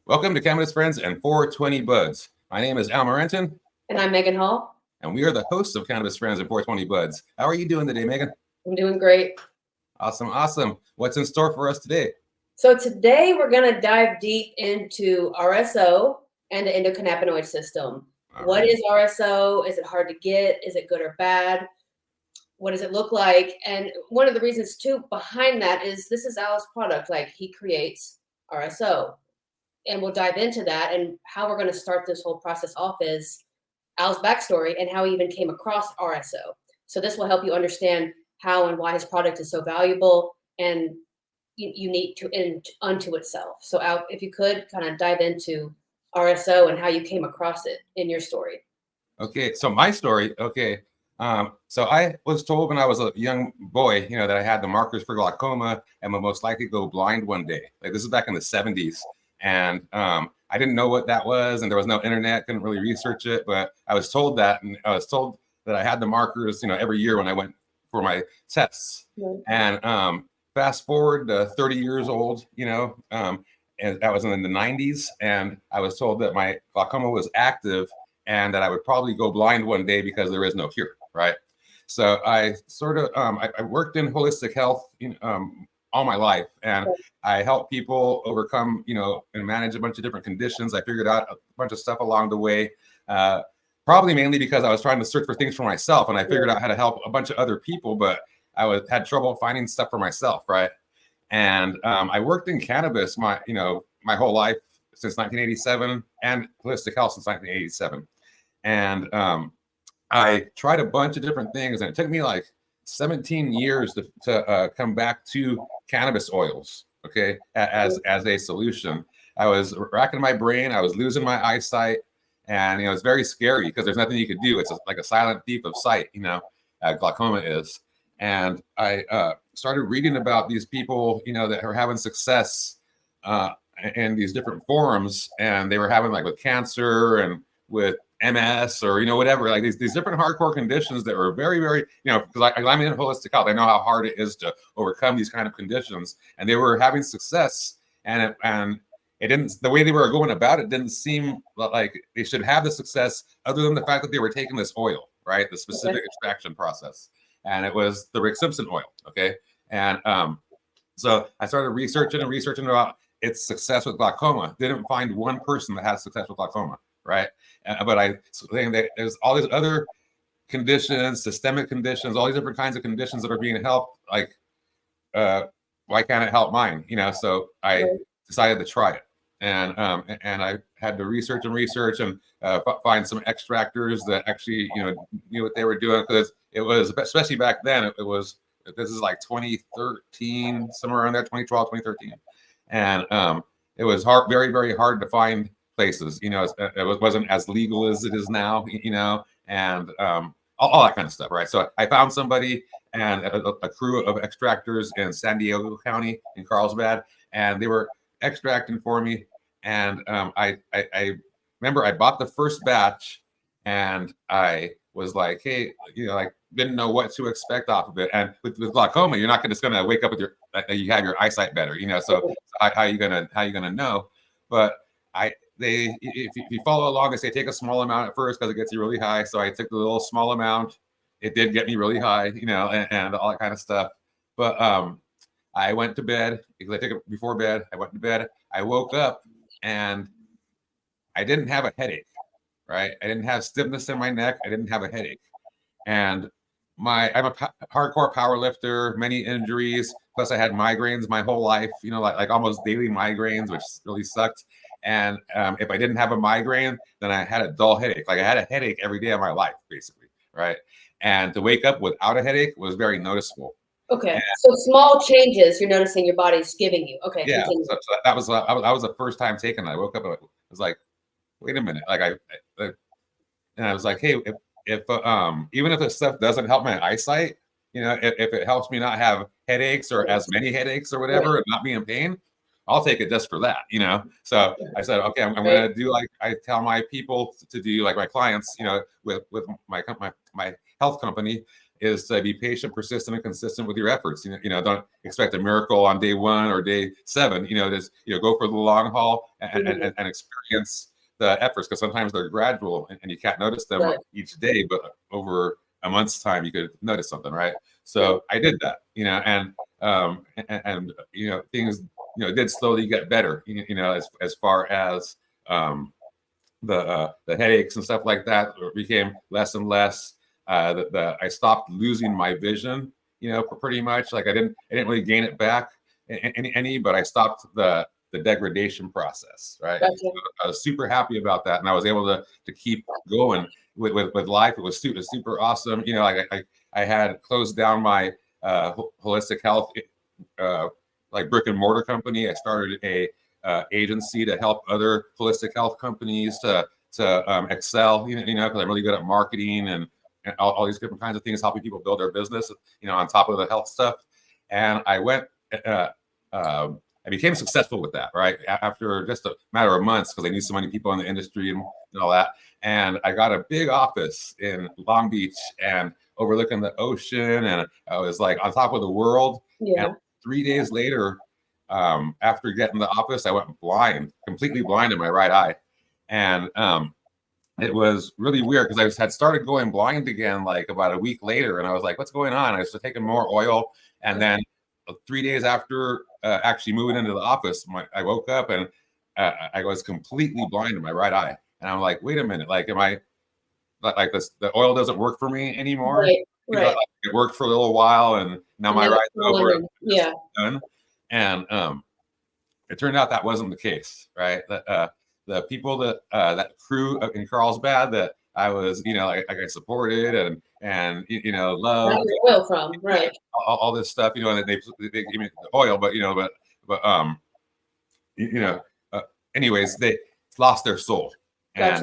Welcome to Cannabis Friends and 420 Buds. My name is Morentin. And I'm Meghan Hall. And we are the hosts of Cannabis Friends and 420 Buds. How are you doing today, Meghan? I'm doing great. Awesome. What's in store for us today? So today we're going to dive deep into RSO and the endocannabinoid system. What is RSO? Is it hard to get? Is it good or bad? What does it look like? And one of the reasons too behind that is this is Al's product. Like, he creates RSO. And we'll dive into that, and how we're going to start this whole process off is Al's backstory and how he even came across RSO. So this will help you understand how and why his product is so valuable and unique unto itself. So Al, if you could kind of dive into RSO and how you came across it in your story. Okay, so my story, so I was told when I was a young boy, that I had the markers for glaucoma and would most likely go blind one day. Like, this is back in the 70s. And I didn't know what that was, and there was no internet, couldn't really research it, but I was told that, and I was told that I had the markers, every year when I went for my tests. Right. And fast forward to 30 years old, and that was in the 90s, and I was told that my glaucoma was active and that I would probably go blind one day because there is no cure, right? So I sort of, I worked in holistic health, all my life, and I help people overcome, and manage a bunch of different conditions. I figured out a bunch of stuff along the way, probably mainly because I was trying to search for things for myself, and I figured out how to help a bunch of other people, but I had trouble finding stuff for myself, right? And I worked in cannabis my whole life since 1987, and holistic health since 1987, and I tried a bunch of different things, and it took me like 17 years to come back to cannabis oils, okay, as a solution. I was racking my brain. I was losing my eyesight, and it's very scary because there's nothing you could do. It's like a silent thief of sight, glaucoma is. And I started reading about these people, that are having success in these different forums, and they were having, like, with cancer and with MS or whatever, like these different hardcore conditions that were very, very, because I'm in holistic health, I know how hard it is to overcome these kind of conditions, and they were having success, and it didn't, the way they were going about it didn't seem like they should have the success other than the fact that they were taking this oil, right, the specific extraction process, and it was the Rick Simpson oil, okay, and so I started researching about its success with glaucoma. Didn't find one person that had success with glaucoma, right? But I think that there's all these other conditions, systemic conditions, all these different kinds of conditions that are being helped. Like, why can't it help mine? So I decided to try it, and I had to research and find some extractors that actually knew what they were doing, because it was, especially back then, it was, this is like 2013, somewhere around there, 2012, 2013, and it was hard, very, very hard to find places, it wasn't as legal as it is now, and all that kind of stuff, right? So I found somebody and a crew of extractors in San Diego County in Carlsbad, and they were extracting for me. And I remember I bought the first batch, and I was like, hey, like, didn't know what to expect off of it. And with glaucoma, you're not just gonna wake up with you have your eyesight better, so how are you gonna know? But if you follow along, they say take a small amount at first because it gets you really high. So I took the little small amount. It did get me really high, and all that kind of stuff. But I went to bed because I took it before bed. I went to bed. I woke up and I didn't have a headache, right? I didn't have stiffness in my neck. I didn't have a headache. And I'm a hardcore power lifter, many injuries. Plus I had migraines my whole life, like almost daily migraines, which really sucked. And if I didn't have a migraine, then I had a dull headache. Like, I had a headache every day of my life, basically, right? And to wake up without a headache was very noticeable. Okay, and so small changes you're noticing your body's giving you. Okay, yeah. So that was the first time taking it. I woke up and I was like, wait a minute. Like, and I was like, hey, if even if this stuff doesn't help my eyesight, if it helps me not have headaches or as many headaches or whatever, and not be in pain, I'll take it just for that, So I said, okay, I'm going to do like I tell my people to do, like my clients, with my health company, is to be patient, persistent, and consistent with your efforts. Don't expect a miracle on day 1 or day 7. Just go for the long haul and experience the efforts, because sometimes they're gradual and you can't notice them each day, but over a month's time you could notice something, right? So I did that, and things did slowly get better, as far as the headaches and stuff like that became less and less. I stopped losing my vision, pretty much. Like I didn't really gain it back any, but I stopped the degradation process, right? Gotcha. So I was super happy about that, and I was able to keep going with life. It was super awesome. I had closed down my holistic health like brick and mortar company. I started a agency to help other holistic health companies to excel, because I'm really good at marketing and all these different kinds of things, helping people build their business, on top of the health stuff. And I went, I became successful with that, right? After just a matter of months, because I knew so many people in the industry and all that. And I got a big office in Long Beach and overlooking the ocean. And I was like on top of the world. Yeah. And 3 days later, after getting the office, I went completely blind in my right eye. And it was really weird because I had started going blind again like about a week later. And I was like, what's going on? I was taking more oil. And then 3 days after actually moving into the office, I woke up and I was completely blind in my right eye. And I'm like, wait a minute, like, am I like this? The oil doesn't work for me anymore. Right. It worked for a little while, and now my right's over. Yeah. Done. And it turned out that wasn't the case, right? The people that crew in Carlsbad that I was, I supported and loved. Got your oil from, right? All this stuff, and they gave me the oil, but anyways, they lost their soul, and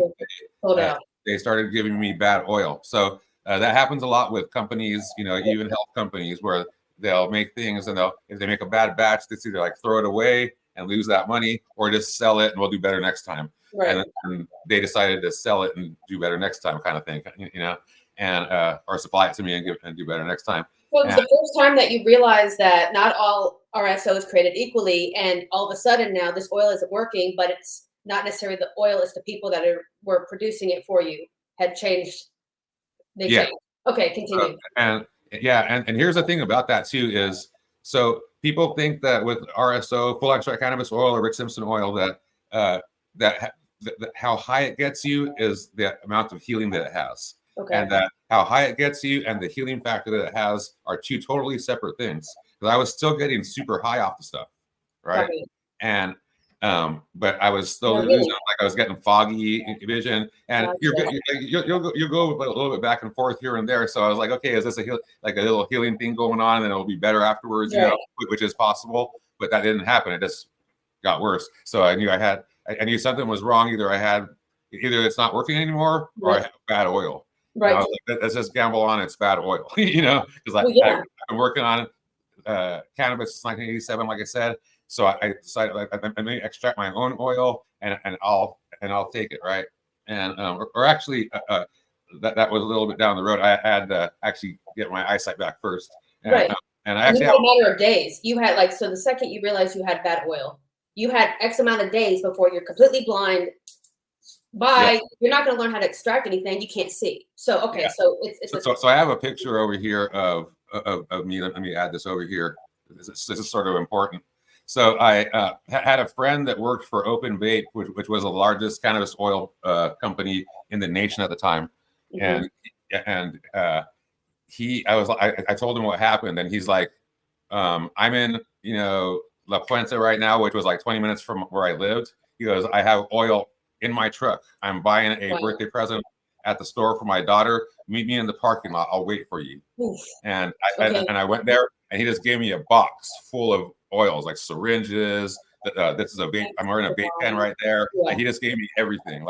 they started giving me bad oil. So that happens a lot with companies, even health companies, where they'll make things and if they make a bad batch, they either like throw it away and lose that money, or just sell it and we'll do better next time. Right. And they decided to sell it and do better next time, kind of thing, and or supply it to me and do better next time. So it was the first time that you realized that not all RSO is created equally, and all of a sudden now this oil isn't working, but it's not necessarily the oil, it's the people that were producing it for you had changed. They changed. Okay, continue. And here's the thing about that too is, so people think that with RSO, full extract cannabis oil, or Rick Simpson oil, that how high it gets you is the amount of healing that it has. Okay. And that how high it gets you and the healing factor that it has are two totally separate things. Because I was still getting super high off the stuff, right? And but I was still losing, like I was getting foggy vision, and you'll go a little bit back and forth here and there. So I was like, okay, is this a little healing thing going on, and then it'll be better afterwards, which is possible. But that didn't happen. It just got worse. So I knew something was wrong. Either it's not working anymore, or I have bad oil. Right. I was like, let's just gamble on it's bad oil, because I've been working on cannabis since 1987, like I said. So I decided I'm going to extract my own oil and I'll take it, right? And or actually that was a little bit down the road. I had to actually get my eyesight back first. And, and I actually had a matter of days. You had so the second you realized you had bad oil, you had X amount of days before you're completely blind. You're not going to learn how to extract anything you can't see. So so it's so I have a picture over here of me. Let me add this over here. This is sort of important. So I had a friend that worked for Open Vape, which was the largest cannabis oil company in the nation at the time, and I told him what happened, and he's like, I'm in La Puente right now, which was like 20 minutes from where I lived. He goes, I have oil in my truck. I'm buying a birthday present at the store for my daughter. Meet me in the parking lot. I'll wait for you. And I went there, and he just gave me a box full of oils, like syringes. This is a vape. I'm wearing a vape pen right there. Like, he just gave me everything.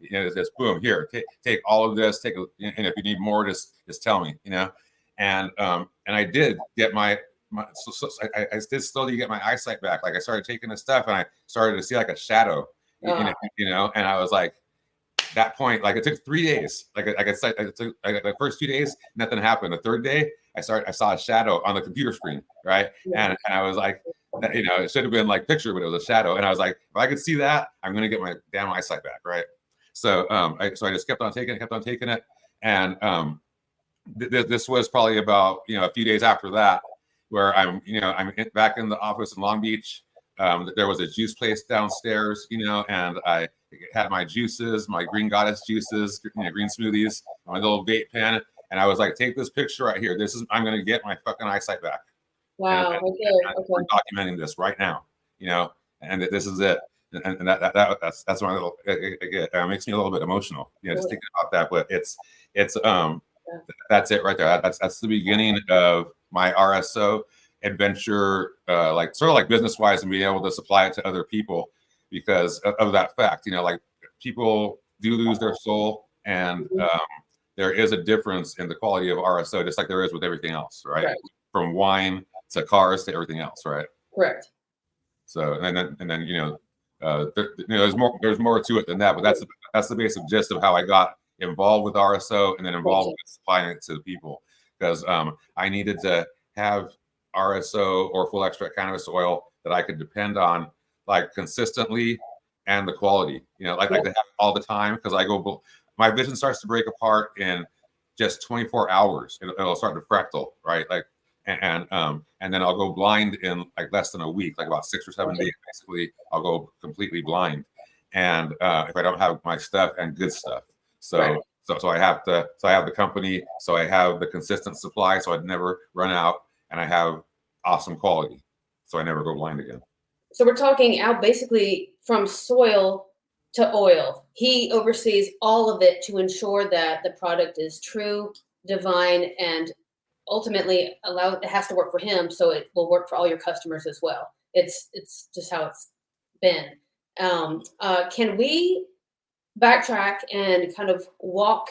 Just boom, here, take all of this. And if you need more, just tell me. And I did get I did slowly get my eyesight back. Like I started taking this stuff, and I started to see like a shadow. And I was like, that point, like it took 3 days. Like I said, the first 2 days, nothing happened. The third day, I saw a shadow on the computer screen, right? And I was like, you know, it should have been like picture, but it was a shadow. And I was like, if I could see that, I'm gonna get my damn eyesight back, right? So I just kept on taking it, and this was probably about, you know, a few days after that, where I'm back in the office in Long Beach. There was a juice place downstairs, you know, and I had my juices, my green goddess juices, you know, green smoothies, my little vape pen, and I was like, take this picture right here. I'm gonna get my fucking eyesight back. Wow. And Okay. we're documenting this right now, you know, and this is it. And that's my little, it makes me a little bit emotional, you know, just thinking about that. But it's that's it right there. That's the beginning of my RSO adventure, like sort of like business wise, and being able to supply it to other people because of that fact. You know, like people do lose their soul, and there is a difference in the quality of RSO, just like there is with everything else, right? From wine to cars to everything else, right? Correct. So and then you know, there's more to it than that, but that's the basic gist of how I got involved with RSO and then involved with supplying it to people, because I needed to have RSO or full extract cannabis oil that I could depend on, like consistently, and the quality, you know, like to have all the time, because my vision starts to break apart in just 24 hours. It'll start to fractal, right? Like, and then I'll go blind in like less than a week, like about 6 or 7 days. Basically, I'll go completely blind, and if I don't have my stuff and good stuff, so I have the company, so I have the consistent supply, so I'd never run out, and I have awesome quality, so I never go blind again. So we're talking out basically from soil to oil. He oversees all of it to ensure that the product is true, divine, and ultimately it has to work for him, so it will work for all your customers as well. It's just how it's been. Can we backtrack and kind of walk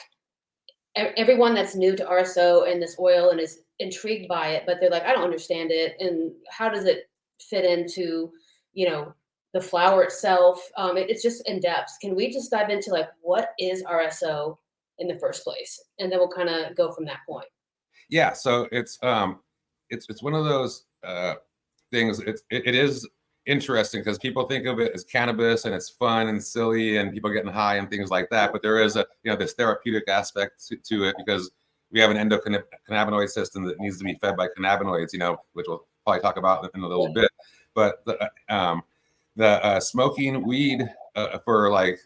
everyone that's new to RSO and this oil and is intrigued by it, but they're like, I don't understand it, and how does it fit into, you know, the flower itself? It's just in depth. Can we just dive into like what is RSO in the first place, and then we'll kind of go from that point. Yeah, so it's one of those things. It is interesting because people think of it as cannabis and it's fun and silly and people getting high and things like that. But there is this therapeutic aspect to it, because we have an endocannabinoid system that needs to be fed by cannabinoids, you know, which we'll probably talk about in a little bit. But the smoking weed for like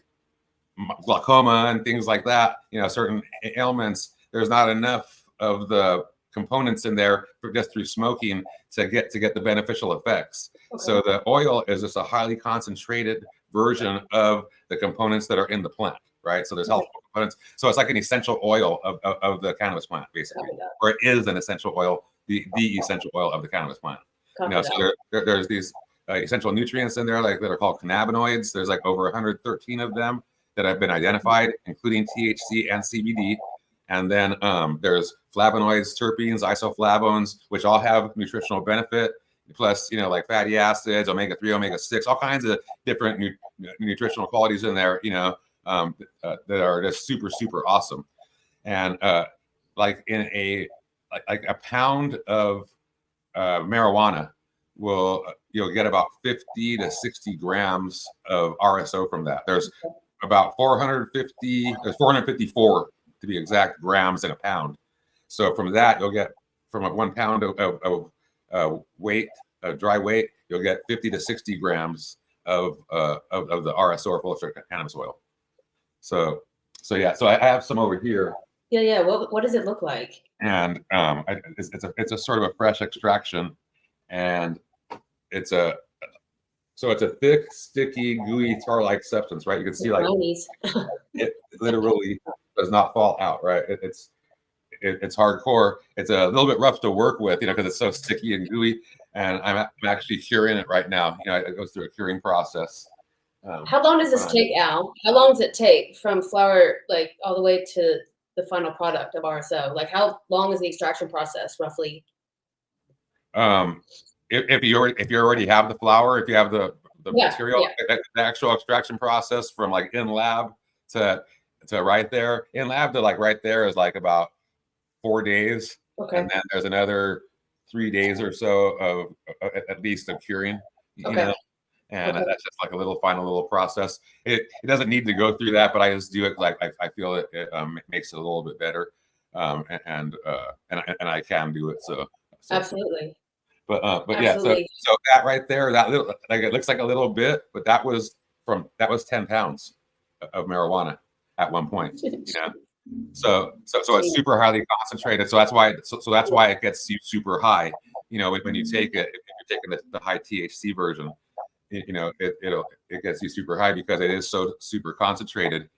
glaucoma and things like that, you know, certain ailments, there's not enough of the components in there just through smoking to get the beneficial effects. So the oil is just a highly concentrated version of the components that are in the plant, right? So there's healthful components. So it's like an essential oil of the cannabis plant, basically, or it is an essential oil, the essential oil of the cannabis plant. You know, so there's these essential nutrients in there, like that are called cannabinoids. There's like over 113 of them that have been identified, including THC and CBD. And then there's flavonoids, terpenes, isoflavones, which all have nutritional benefit. Plus, you know, like fatty acids, omega-3, omega-6, all kinds of different nutritional qualities in there, you know, that are just super, super awesome. And like in a pound of marijuana you'll get about 50 to 60 grams of RSO from that. There's about 454 to be exact grams in a pound. So from that, you'll get from 1 pound of weight, dry weight, you'll get 50 to 60 grams of the RSO or full extract cannabis oil. So yeah, so I have some over here. Yeah. What does it look like? And it's a sort of a fresh extraction, and it's a thick, sticky, gooey, tar-like substance, right? You can see like it literally does not fall out, right? It's hardcore. It's a little bit rough to work with, you know, because it's so sticky and gooey. And I'm actually curing it right now. You know, it goes through a curing process. How long does this take, Al? How long does it take from flower, like all the way to the final product of RSO? Like, how long is the extraction process, roughly? If you already have the flower, if you have the material, the actual extraction process from like in lab to to right there in lab to like right there is like about 4 days, Okay. and then there's another 3 days or so of at least of curing, you Okay. know, and Okay. that's just like a little final little process. It doesn't need to go through that, but I just do it like I feel it makes it a little bit better, and I can do it. So Absolutely. but yeah, Absolutely. so that right there, that little like it looks like a little bit, but that was 10 pounds of marijuana at one point, you know. So it's super highly concentrated. So that's why it gets you super high. You know, when you take it, if you're taking the high THC version, you know, it gets you super high because it is so super concentrated.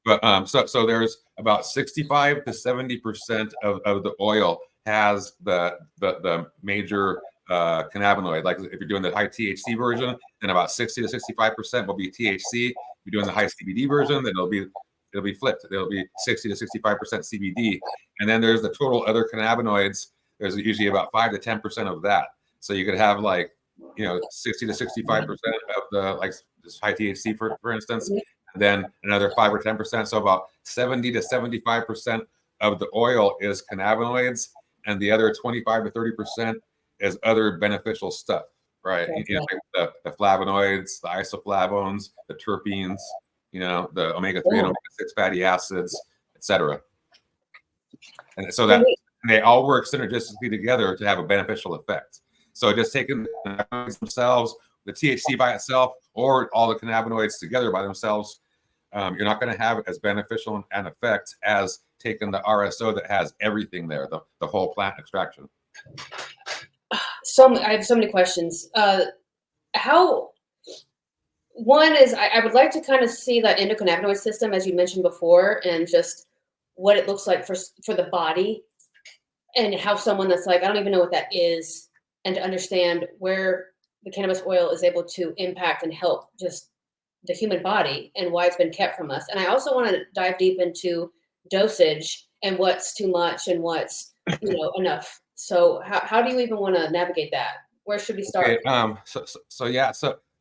But so there's about 65 to 70% of the oil has the major cannabinoid. Like if you're doing the high THC version, then about 60 to 65% will be THC. If you're doing the high CBD version, then it'll be flipped. It'll be 60 to 65% CBD. And then there's the total other cannabinoids. There's usually about 5 to 10% of that. So you could have like, you know, 60 to 65% of the like this high THC for instance, and then another 5 or 10%. So about 70 to 75% of the oil is cannabinoids, and the other 25 to 30% is other beneficial stuff, right? Gotcha. You know, the flavonoids, the isoflavones, the terpenes, you know, the omega-3 and omega-6 fatty acids, etc. And so that they all work synergistically together to have a beneficial effect. So just taking the cannabinoids themselves, the THC by itself, or all the cannabinoids together by themselves, you're not going to have as beneficial an effect as taking the RSO that has everything there, the whole plant extraction. I have so many questions. One is I would like to kind of see that endocannabinoid system, as you mentioned before, and just what it looks like for the body, and how someone that's like, I don't even know what that is, and to understand where the cannabis oil is able to impact and help just the human body and why it's been kept from us. And I also want to dive deep into dosage and what's too much and what's, you know, enough. So how do you even want to navigate that? Where should we start? Okay,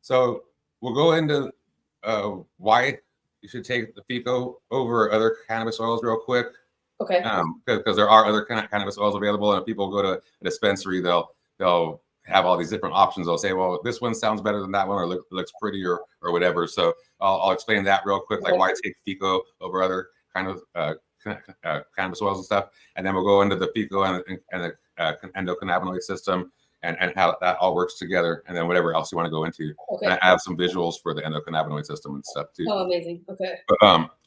so we'll go into why you should take the F.E.C.O over other cannabis oils real quick. Okay. Because there are other cannabis oils available, and if people go to a dispensary, they'll have all these different options. They'll say, well, this one sounds better than that one, or looks prettier, or whatever. So I'll explain that real quick, like why take F.E.C.O over other kind of cannabis oils and stuff, and then we'll go into the F.E.C.O and the endocannabinoid system, and how that all works together, and then whatever else you want to go into. Okay. And I have some visuals for the endocannabinoid system and stuff too. Oh, amazing. Okay.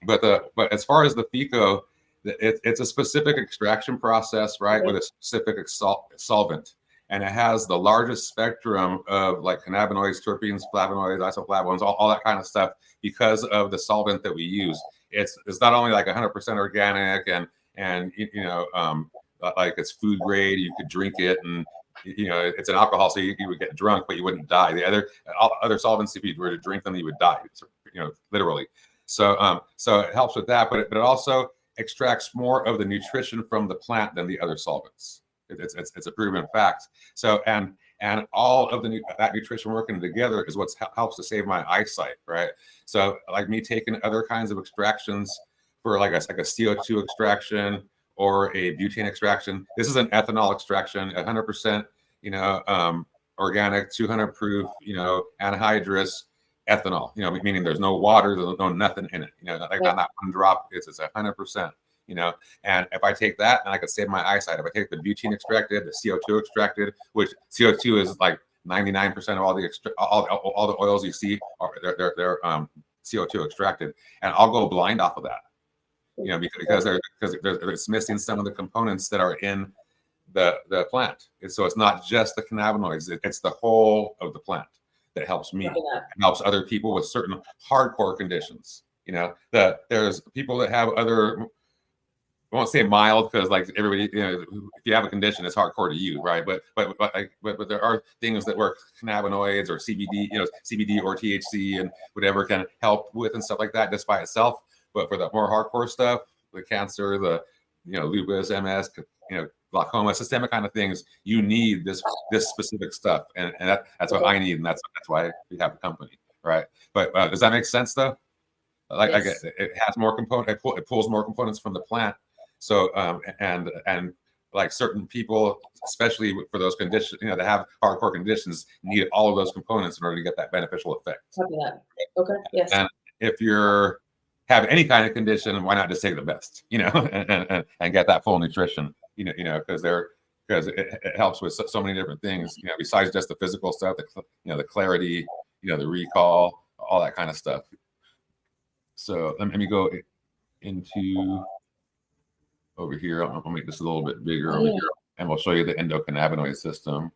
But as far as the F.E.C.O, it's a specific extraction process, right, with a specific solvent, and it has the largest spectrum of like cannabinoids, terpenes, flavonoids, isoflavones, all that kind of stuff because of the solvent that we use. It's not only like 100% organic and you know like it's food grade, you could drink it, and you know it's an alcohol, so you would get drunk, but you wouldn't die. The other solvents, if you were to drink them, you would die, you know, literally. So so it helps with that, but it also extracts more of the nutrition from the plant than the other solvents. It's a proven fact. So and all of that nutrition working together is what helps to save my eyesight, right? So like me taking other kinds of extractions for like a CO2 extraction or a butane extraction. This is an ethanol extraction, 100%, you know, organic, 200 proof, you know, anhydrous ethanol, you know, meaning there's no water, there's no nothing in it, you know, like not one drop. It's 100%, you know. And if I take that, then I could save my eyesight. If I take the butane extracted, the CO2 extracted, which CO2 is like 99% of all the oils you see are they're CO2 extracted, and I'll go blind off of that, you know, because it's missing some of the components that are in the plant. So it's not just the cannabinoids; it's the whole of the plant that helps me and helps other people with certain hardcore conditions. You know, there's people that have other, I won't say mild because like everybody, you know, if you have a condition, it's hardcore to you, right? But there are things that work cannabinoids or CBD, you know, CBD or THC and whatever can help with and stuff like that just by itself. But for the more hardcore stuff, the cancer, the, you know, lupus, MS, you know, glaucoma, systemic kind of things, you need this specific stuff, and that's what I need, and that's why we have a company, right? But does that make sense though? It has more component. It pulls more components from the plant. So and like certain people, especially for those conditions, that have hardcore conditions, need all of those components in order to get that beneficial effect. Copy that. Okay. Yes. And if you're have any kind of condition, why not just take the best, and get that full nutrition, because it helps with so many different things, besides just the physical stuff, the clarity, the recall, all that kind of stuff. So let me go into over here. I'll make this a little bit bigger over here, and we'll show you the endocannabinoid system.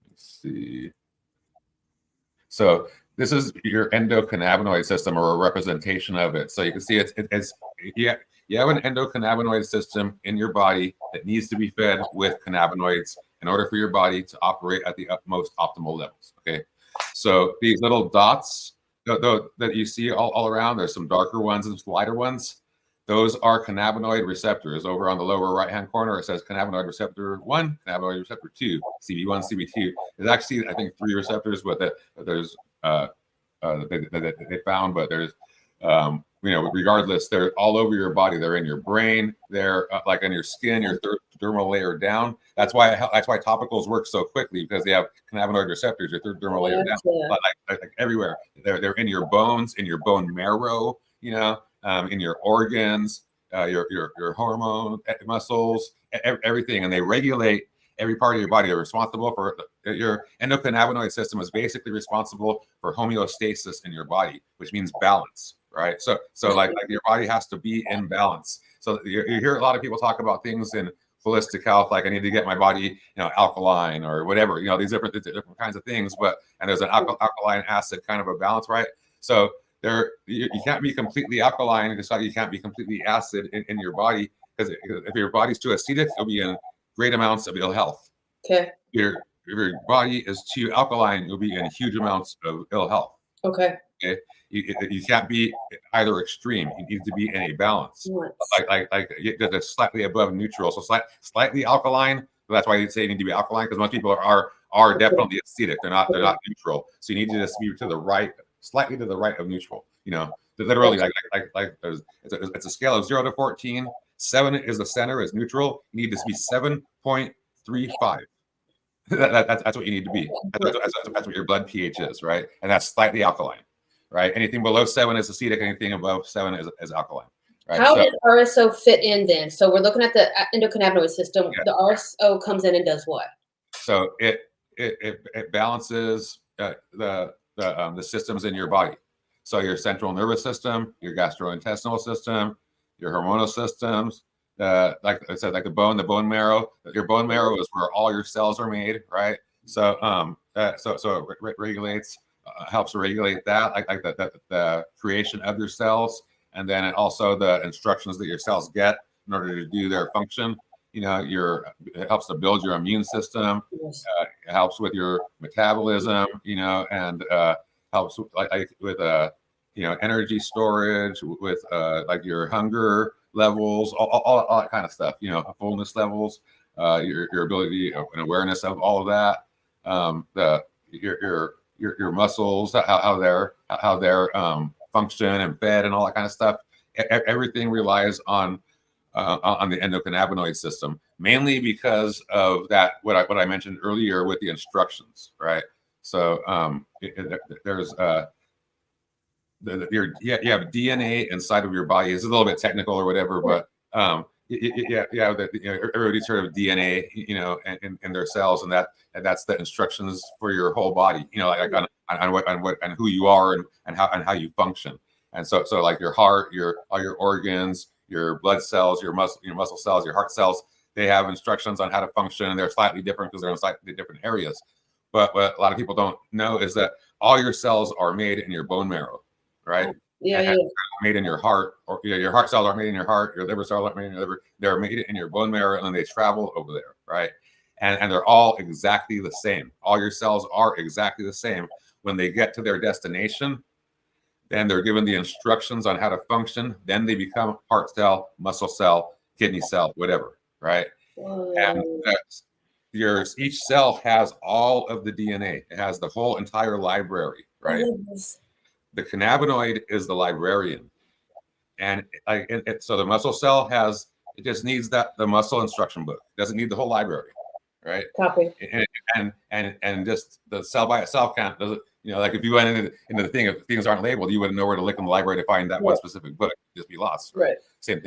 Let's see. So this is your endocannabinoid system, or a representation of it. So you can see you have an endocannabinoid system in your body that needs to be fed with cannabinoids in order for your body to operate at the most optimal levels. Okay, so these little dots that you see all around, there's some darker ones and some lighter ones. Those are cannabinoid receptors. Over on the lower right-hand corner, it says cannabinoid receptor 1, cannabinoid receptor 2, CB1, CB2. There's actually, I think, 3 receptors, but there's they found, but there's regardless, they're all over your body. They're in your brain. They're like on your skin, your dermal layer down. That's why topicals work so quickly, because they have cannabinoid receptors. Your third dermal layer down, but like everywhere. They're in your bones, in your bone marrow. In your organs, your hormone muscles, everything, and they regulate every part of your body. They're responsible for your endocannabinoid system is basically responsible for homeostasis in your body, which means balance, right? So like your body has to be in balance. So you hear a lot of people talk about things in holistic health, like I need to get my body, alkaline or whatever, these different kinds of things. And there's an alkaline acid kind of a balance, right? So you can't be completely alkaline, just like you can't be completely acid in your body, because if your body's too acidic, you'll be in great amounts of ill health. Okay. If your body is too alkaline, you'll be in huge amounts of ill health. Okay. You can't be either extreme. You need to be in a balance, like just slightly above neutral. So slightly alkaline. That's why you say you need to be alkaline, because most people are definitely acidic. They're not neutral. So you need to just be to the right, slightly to the right of neutral. Literally, it's a scale of 0 to 14. 7 is the center, is neutral. You need to be 7.35. That's what you need to be. That's what your blood pH is, right? And that's slightly alkaline, right? Anything below 7 is acidic. Anything above 7 is alkaline. Right? How does RSO fit in then? So we're looking at the endocannabinoid system. Yeah. The RSO comes in and does what? So it balances the systems in your body. So your central nervous system, your gastrointestinal system, your hormonal systems, like I said, like the bone marrow. Your bone marrow is where all your cells are made, right? So so it regulates, helps regulate that, like the creation of your cells, and then also the instructions that your cells get in order to do their function. It helps to build your immune system. Yes. It helps with your metabolism, and helps with energy storage, with like your hunger levels, all that kind of stuff. Fullness levels, your ability and awareness of all of that. Your muscles, how they're function and fed and all that kind of stuff. Everything relies on the endocannabinoid system, mainly because of that what I mentioned earlier with the instructions, right? So there's you have DNA inside of your body. It's a little bit technical or whatever, but everybody's heard of DNA, in their cells, and that's the instructions for your whole body, like on who you are and how you function. And so like your heart, all your organs, your blood cells, your muscle cells, your heart cells, they have instructions on how to function, and they're slightly different because they're in slightly different areas. But what a lot of people don't know is that all your cells are made in your bone marrow, right? Yeah. Made in your heart, or your heart cells aren't made in your heart, your liver cells aren't made in your liver. They're made in your bone marrow, and then they travel over there, right? And they're all exactly the same. All your cells are exactly the same. When they get to their destination, then they're given the instructions on how to function. Then they become heart cell, muscle cell, kidney cell, whatever, right? And each cell has all of the DNA. It has the whole entire library, right? The cannabinoid is the librarian. And so the muscle cell it just needs the muscle instruction book. It doesn't need the whole library, right? Copy. And just the cell by itself doesn't, like if you went into the thing, if things aren't labeled, you wouldn't know where to look in the library to find that one specific book. You'd just be lost, right? Same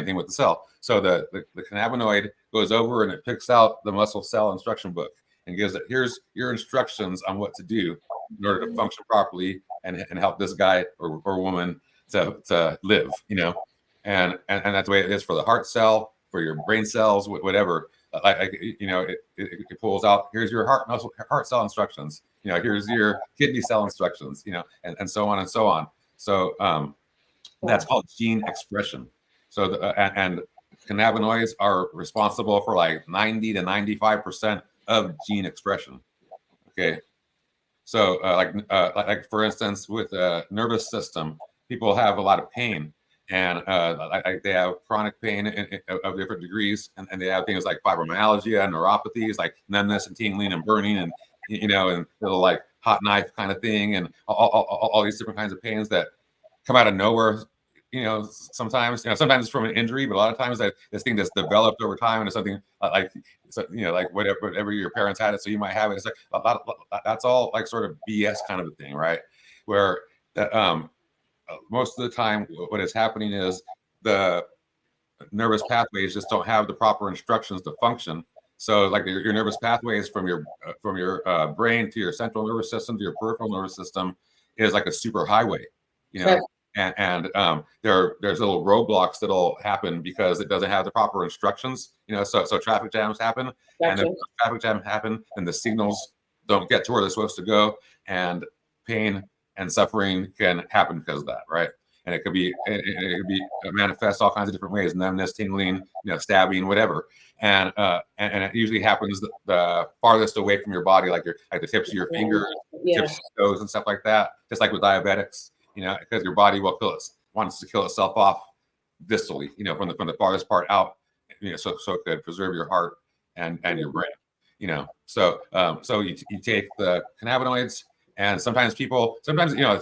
thing with the cell. So the cannabinoid goes over and it picks out the muscle cell instruction book and gives it, here's your instructions on what to do in order to function properly and help this guy or woman to live, and that's the way it is for the heart cell, for your brain cells, whatever. It pulls out, here's your heart cell instructions, here's your kidney cell instructions, and so on and so on. So that's called gene expression. So and cannabinoids are responsible for like 90 to 95% of gene expression. Okay. So like for instance, with nervous system, people have a lot of pain, and they have chronic pain of different degrees, and they have things like fibromyalgia, neuropathies like numbness and tingling and burning, and and little like hot knife kind of thing, and all these different kinds of pains that come out of nowhere. Sometimes it's from an injury, but a lot of times this thing that's developed over time, and it's something like whatever your parents had it, so you might have it. It's like that's all like sort of BS kind of a thing, right? Where most of the time, what is happening is the nervous pathways just don't have the proper instructions to function. So, like your nervous pathways from your brain to your central nervous system to your peripheral nervous system is like a super highway, Sure. And there's little roadblocks that'll happen because it doesn't have the proper instructions. So traffic jams happen, and if traffic jams happen, and the signals don't get to where they're supposed to go, and pain and suffering can happen because of that, right? And it could be manifest all kinds of different ways: numbness, tingling, stabbing, whatever. And it usually happens the farthest away from your body, like the tips of your fingers, tips of your toes, and stuff like that. Just like with diabetics, because your body wants to kill itself off distally, from the farthest part out, so it could preserve your heart and your brain, So you take the cannabinoids. And sometimes it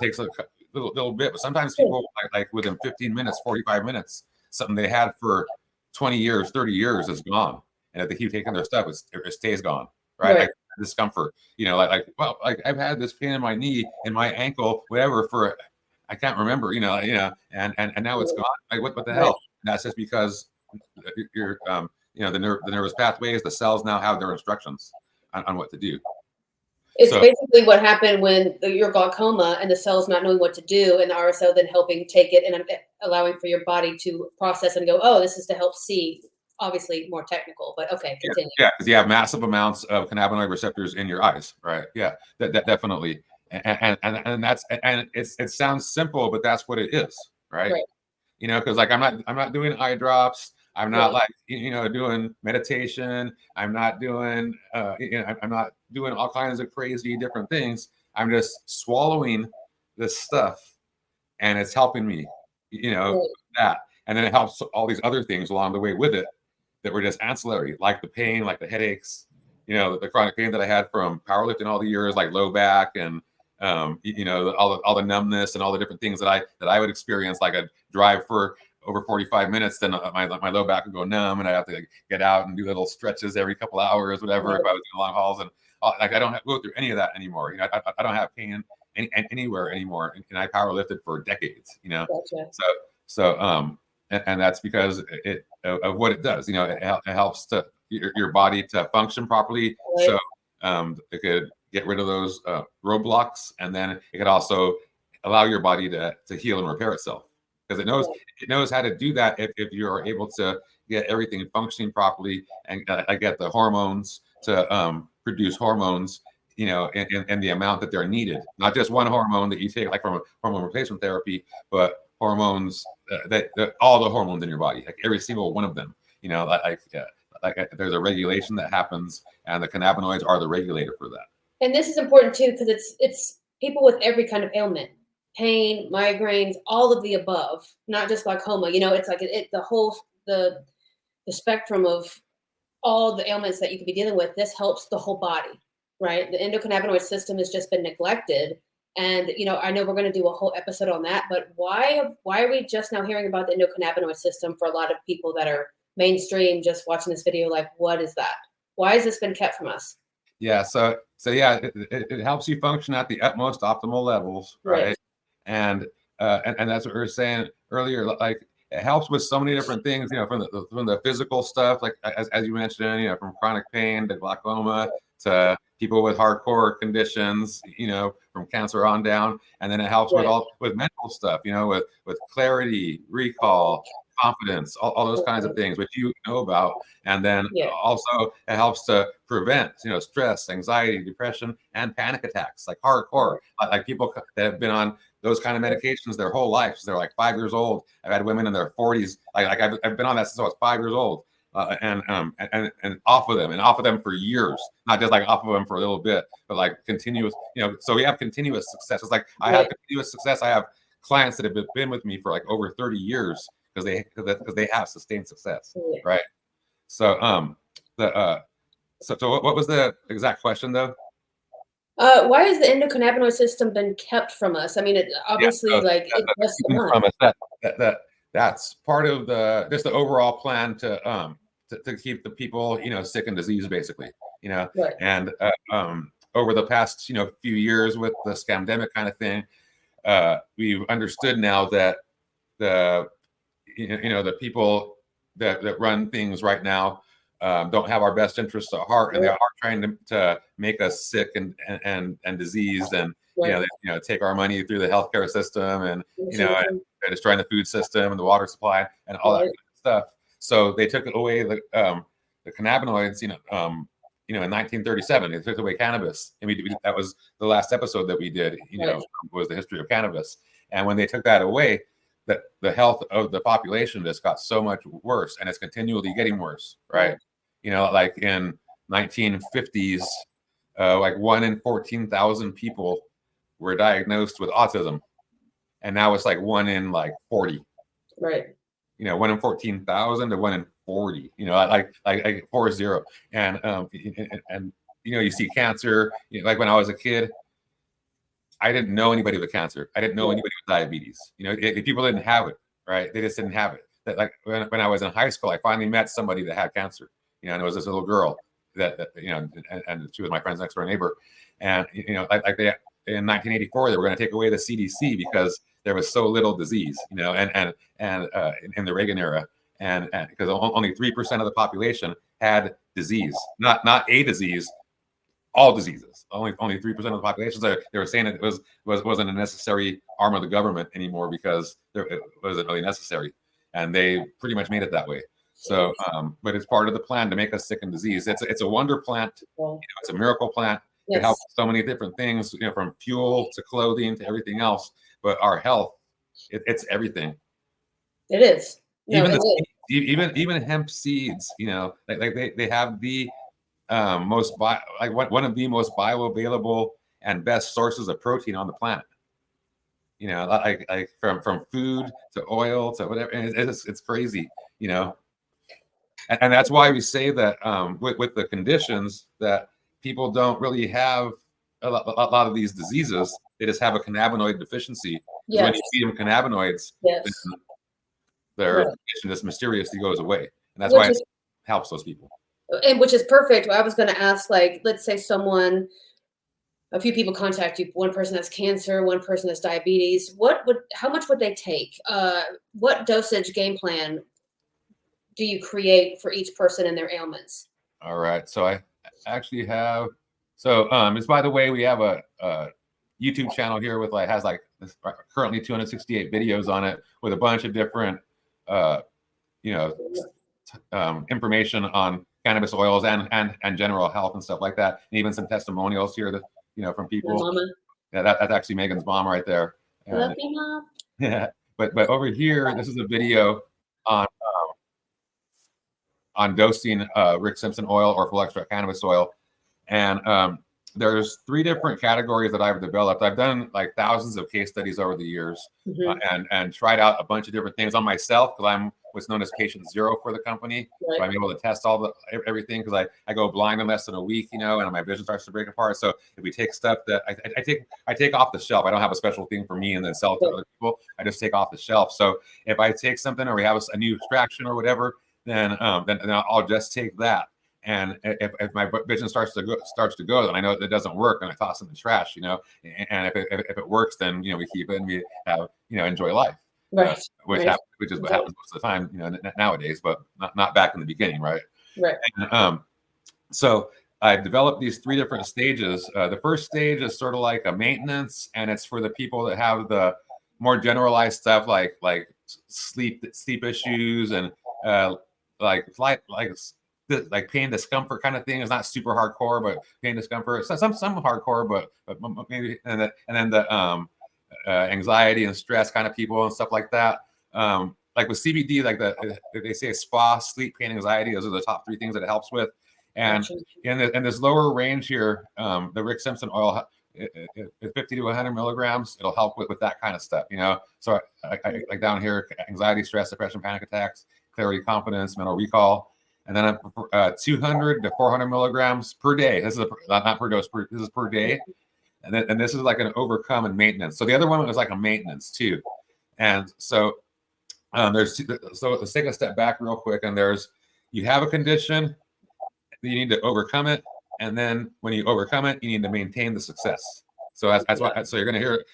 takes a little bit, but sometimes people like within 15 minutes, 45 minutes, something they had for 20 years, 30 years is gone. And if they keep taking their stuff, it stays gone, right? Like discomfort, well, I've had this pain in my knee, in my ankle, whatever, for I can't remember, and now it's gone. Like what the hell? And that's just because you're the nervous pathways, the cells now have their instructions on what to do. It's basically what happened when your glaucoma and the cells not knowing what to do, and the RSO then helping take it and allowing for your body to process and go, oh, this is to help see. Obviously more technical, but okay, continue. Yeah, because you have massive amounts of cannabinoid receptors in your eyes, right? Yeah, that definitely. And that's it sounds simple, but that's what it is, right? Because like I'm not doing eye drops. I'm not like doing meditation. I'm not doing I'm not doing all kinds of crazy different things. I'm just swallowing this stuff, and it's helping me, that, and then it helps all these other things along the way with it that were just ancillary, like the pain, like the headaches, the chronic pain that I had from powerlifting all the years, like low back and all the numbness and all the different things that I would experience. Like I'd drive for over 45 minutes, then my low back would go numb, and I have to get out and do little stretches every couple of hours, whatever. If I was doing long hauls, and I don't have to go through any of that anymore. I don't have pain anywhere anymore, and I powerlifted for decades. Gotcha. So and that's because of what it does. It helps your body to function properly. So it could get rid of those roadblocks, and then it could also allow your body to heal and repair itself, because it knows how to do that if you're able to get everything functioning properly and get the hormones to produce hormones, in the amount that they're needed. Not just one hormone that you take like from a hormone replacement therapy, but hormones that all the hormones in your body, like every single one of them. There's a regulation that happens, and the cannabinoids are the regulator for that. And this is important too, because it's people with every kind of ailment, pain, migraines, all of the above, not just glaucoma. It's like the whole the spectrum of all the ailments that you could be dealing with. This helps the whole body, right? The endocannabinoid system has just been neglected And I know we're going to do a whole episode on that, but why are we just now hearing about the endocannabinoid system for a lot of people that are mainstream just watching this video? Like, what is that? Why has this been kept from us? Yeah, so yeah, it helps you function at the utmost optimal levels, right? And that's what we were saying earlier. Like, it helps with so many different things, from the physical stuff, like as you mentioned, from chronic pain to glaucoma to people with hardcore conditions, from cancer on down. And then it helps with mental stuff, with clarity, recall, confidence, all those kinds of things, which you know about. And then also it helps to prevent, stress, anxiety, depression, and panic attacks, like hardcore, like people that have been on those kind of medications their whole life. So they're like 5 years old. I've had women in their 40s. Like I've been on that since I was 5 years old, and off of them for years, not just like off of them for a little bit, but like continuous. So we have continuous success. It's like I have continuous success. I have clients that have been with me for like over 30 years because they have sustained success, right? So so what was the exact question though? Why has the endocannabinoid system been kept from us? I mean, it obviously that's part of the overall plan to keep the people sick and diseased, basically, and over the past few years with the scamdemic kind of thing, we've understood now that the people that run things right now don't have our best interests at heart, and they are trying to make us sick and diseased, and take our money through the healthcare system, and and destroying the food system and the water supply and all that kind of stuff. So they took away the cannabinoids, in 1937. They took away cannabis, and that was the last episode that we did. Was the history of cannabis, and when they took that away, that the health of the population just got so much worse, and it's continually getting worse, right? Like in 1950s, like 1 in 14,000 people were diagnosed with autism, and now it's like 1 in like 40. Right. 1 in 14,000 to 1 in 40. Like 40, and you see cancer. Like when I was a kid, I didn't know anybody with cancer. I didn't know anybody with diabetes. People didn't have it, right? They just didn't have it. That, like when I was in high school, I finally met somebody that had cancer. And it was this little girl that and she was my friend's next door neighbor. And like they in 1984, they were going to take away the CDC because there was so little disease. And in the Reagan era, and because only 3% of the population had disease, not a disease. All diseases, only 3% of the population. So they were saying it wasn't a necessary arm of the government anymore because it wasn't really necessary, and they pretty much made it that way. So, but it's part of the plan to make us sick and diseased. It's a wonder plant. It's a miracle plant. It helps so many different things, from fuel to clothing to everything else. But our health, it's everything. It is. Even hemp seeds. Like they have the one of the most bioavailable and best sources of protein on the planet. Like from food to oil to whatever, and it's crazy, and that's why we say that with the conditions that people don't really have a lot of these diseases. They just have a cannabinoid deficiency. When you feed them cannabinoids, their condition just mysteriously goes away, and that's why it helps those people. And which is perfect. I was going to ask, like, let's say a few people contact you. One person has cancer, one person has diabetes. How much would they take? What dosage game plan do you create for each person and their ailments? All right. So I actually have, it's, by the way, we have a YouTube channel here with has currently 268 videos on it with a bunch of different, information on cannabis oils and general health and stuff like that, and even some testimonials here that from people. My mama. Yeah, that's actually Megan's mom right there. Love you, Mom. Yeah, but over here, this is a video on dosing Rick Simpson Oil or full extract cannabis oil, and there's 3 different categories that I've developed. I've done like thousands of case studies over the years, and tried out a bunch of different things on myself because I'm what's known as patient zero for the company. Right. So I'm able to test everything because I go blind in less than a week, you know, and my vision starts to break apart. So if we take stuff that I take off the shelf, I don't have a special thing for me and then sell it to other people. I just take off the shelf. So if I take something or we have a new extraction or whatever, then I'll just take that. And if my vision starts to go, then I know it doesn't work, and I toss it in the trash, you know. And if it works, then you know we keep it and we have enjoy life, right? Which is what happens most of the time, you know, nowadays, but not back in the beginning, right? Right. And, so I've developed these 3 different stages. The first stage is sort of like a maintenance, and it's for the people that have the more generalized stuff like sleep issues and like pain discomfort kind of thing. Is not super hardcore, but pain discomfort. Some hardcore, but maybe and then the anxiety and stress kind of people and stuff like that. Like with CBD, like they say SPA, sleep, pain, anxiety. Those are the top 3 things that it helps with. And in this lower range here, the Rick Simpson oil, 50 to 100 milligrams, it'll help with that kind of stuff, you know. So I like down here, anxiety, stress, depression, panic attacks, clarity, confidence, mental recall. And then 200 to 400 milligrams per day. This is not per dose. This is per day. And this is like an overcome and maintenance. So the other one was like a maintenance too. And so so let's take a step back real quick. And you have a condition, you need to overcome it. And then when you overcome it, you need to maintain the success. So so you're going to hear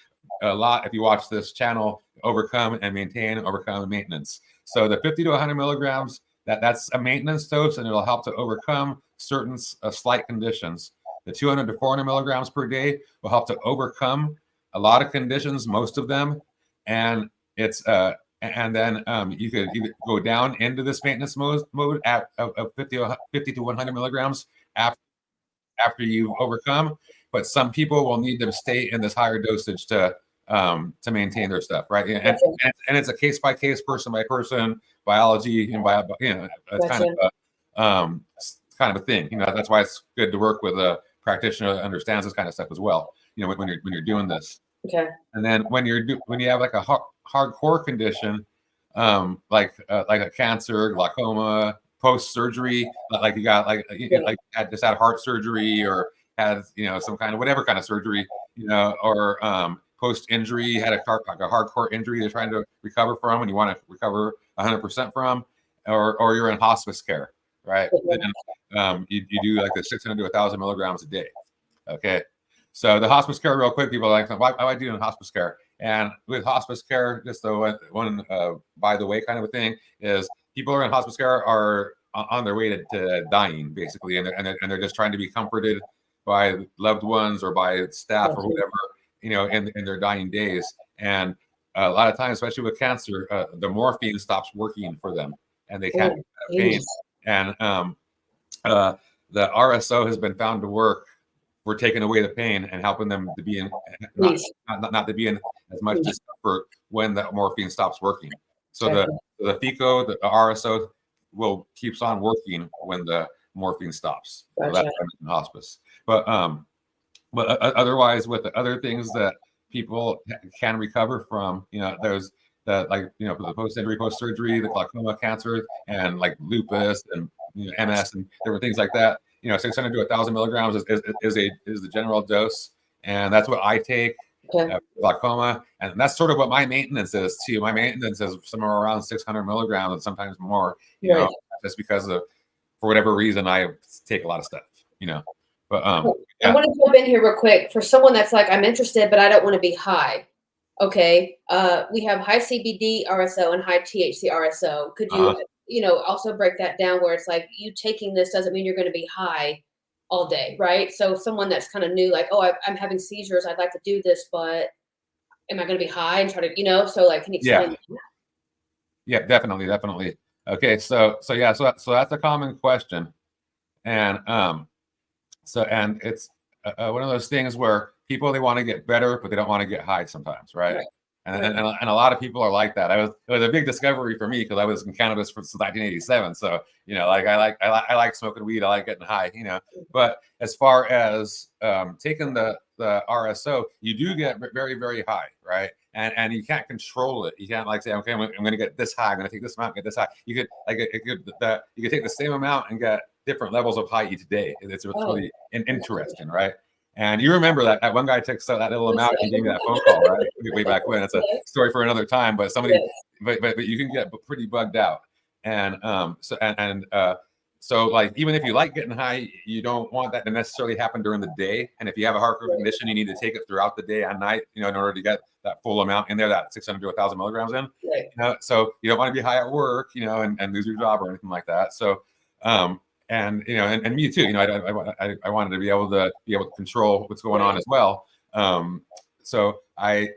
a lot if you watch this channel: overcome and maintain, overcome and maintenance. So the 50 to 100 milligrams, that's a maintenance dose, and it'll help to overcome certain slight conditions. The 200 to 400 milligrams per day will help to overcome a lot of conditions, most of them, and it's and then you could either go down into this maintenance mode at 50 to 100 milligrams after you've overcome. But some people will need to stay in this higher dosage to maintain their stuff, right? And it's a case by case, person by person, biology and it's kind of a thing. You know, that's why it's good to work with a practitioner that understands this kind of stuff as well. You know, when you're doing this. Okay. And then when you have like a hardcore condition, like a cancer, glaucoma, post surgery, like you got just had heart surgery or had some kind of whatever kind of surgery, or post injury, had a hardcore injury they're trying to recover from, and you want to recover 100% from, or you're in hospice care, right? Then you do like the 600 to 1,000 milligrams a day. Okay. So the hospice care, real quick, people are like, why am I doing hospice care? And with hospice care, just the one by the way kind of a thing is people who are in hospice care are on their way to dying, basically, and they're just trying to be comforted by loved ones or by staff or whatever, in their dying days. And a lot of times, especially with cancer, the morphine stops working for them, and they can't have pain. And the RSO has been found to work. We're taking away the pain and helping them to be in not to be in as much discomfort when the morphine stops working. So the F.E.C.O, the RSO keeps on working when the morphine stops. So that's in hospice. But otherwise, with the other things that people can recover from, there's the post-injury, post-surgery, the glaucoma, cancer, and like lupus and MS and different things like that. 600 to 1,000 milligrams is the general dose, and that's what I take. Glaucoma, and that's sort of what my maintenance is too. My maintenance is somewhere around 600 milligrams, and sometimes more. Just because for whatever reason I take a lot of stuff. But I want to jump in here real quick for someone that's like, I'm interested, but I don't want to be high. Okay, we have high CBD RSO and high THC RSO. Could you, also break that down where it's like you taking this doesn't mean you're going to be high all day, right? So someone that's kind of new, like, oh, I'm having seizures, I'd like to do this, but am I going to be high and try to, so like, can you explain that? Yeah, definitely. Okay, so that's a common question, and and it's one of those things where people, they want to get better, but they don't want to get high sometimes, right? And a lot of people are like that. It was a big discovery for me because I was in cannabis since 1987. So I like smoking weed. I like getting high. But as far as taking the RSO, you do get very, very high, right? and you can't control it. You can't like say, okay, I'm going to get this high. I'm going to take this amount, get this high. You could like you could take the same amount and get different levels of high each day. It's really interesting, right? And you remember that one guy took that little amount and gave me that phone call, right? Way back when. It's a story for another time. But somebody, but you can get pretty bugged out, and so like even if you like getting high, you don't want that to necessarily happen during the day. And if you have a heart condition, you need to take it throughout the day and night, in order to get that full amount in there, that 600 to 1,000 milligrams in. So you don't want to be high at work, and lose your job or anything like that. So and and me too. I wanted to be able to control what's going on as well. So I